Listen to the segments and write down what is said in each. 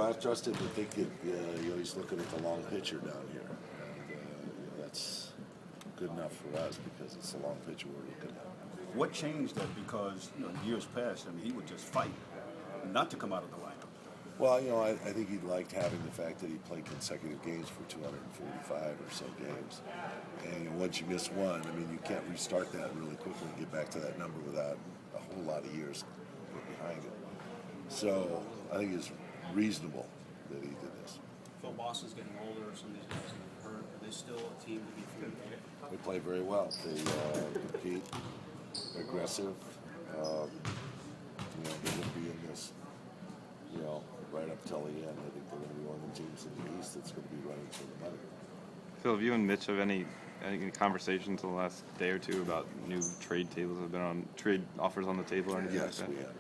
I trust him to think that he's looking at the long picture down here, and that's good enough for us because it's the long picture we're looking at. What changed that? Because years past, he would just fight not to come out of the lineup. Well, I think he liked having the fact that he played consecutive games for 245 or so games. And once you miss one, you can't restart that really quickly and get back to that number without a whole lot of years behind it. So I think it's reasonable that he did this. Phil, Boston's getting older. Some of these guys are hurt. Are they still a team to be feared? They play very well. They compete, aggressive. They're going to be in this, right up till the end. I think they're going to be one of the teams in the East that's going to be running for the money. Phil, have you and Mitch have any conversations in the last day or two about new trade tables have been on trade offers on the table or anything Yes, like we that?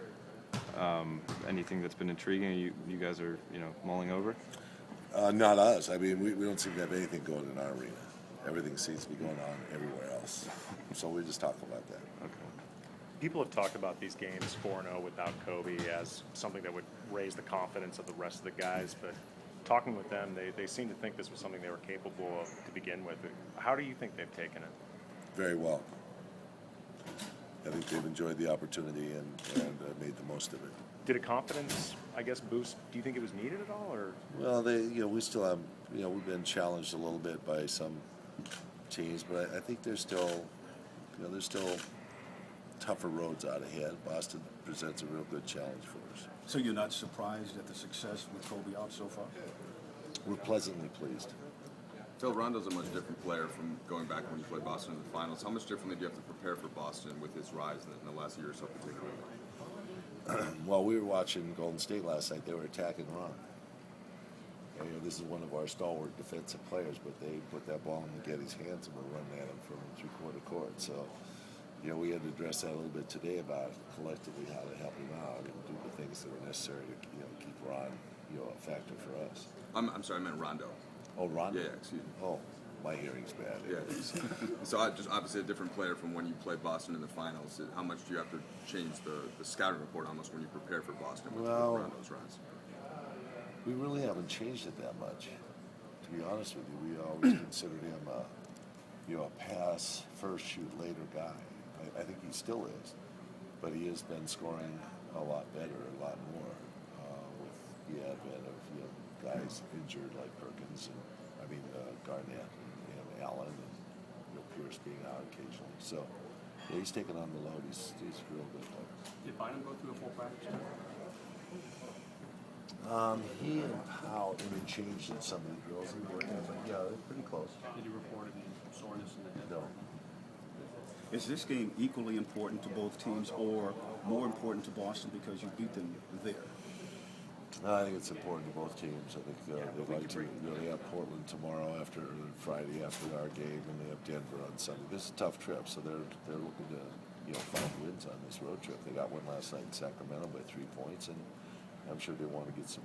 have. Anything that's been intriguing you guys are mulling over? Not us. We don't seem to have anything going in our arena. Everything seems to be going on everywhere else. So we just talk about that. Okay. People have talked about these games 4-0 without Kobe as something that would raise the confidence of the rest of the guys, but talking with them, they seem to think this was something they were capable of to begin with. How do you think they've taken it? Very well. I think they've enjoyed the opportunity and made the most of it. Did a confidence, boost? Do you think it was needed at all, or? Well, we still have, we've been challenged a little bit by some teams, but I think there's still tougher roads out ahead. Boston presents a real good challenge for us. So you're not surprised at the success with Kobe out so far? We're pleasantly pleased. Phil, Rondo's a much different player from going back when you played Boston in the finals. How much differently do you have to prepare for Boston with his rise in the last year or so particularly? Well, we were watching Golden State last night. They were attacking Ron. And, this is one of our stalwart defensive players, but they put that ball in Getty's hands and were running at him from three-quarter court. So, we had to address that a little bit today about collectively how to help him out and do the things that are necessary to keep Ron, a factor for us. I'm sorry, I meant Rondo. Oh, Rondo? Yeah, excuse me. Oh, my hearing's bad. Yeah. So just obviously a different player from when you played Boston in the finals. How much do you have to change the scouting report almost when you prepare for Boston with Rondo's rise? We really haven't changed it that much. To be honest with you, we always considered him a pass first, shoot later guy. I think he still is, but he has been scoring a lot better, a lot more with the advent of guys injured like Perkins and Garnett and Allen and Pierce being out occasionally. So he's taking on the load. He's a real good player. Did Bynum go through a full practice? He and Powell interchanged in some of the drills. But they're pretty close. Did he report any soreness in the head? No. Is this game equally important to both teams or more important to Boston because you beat them there? I think it's important to both teams. I think they'd like to. They have Portland tomorrow Friday after our game, and they have Denver on Sunday. This is a tough trip, so they're looking to find wins on this road trip. They got one last night in Sacramento by 3 points, and I'm sure they want to get some.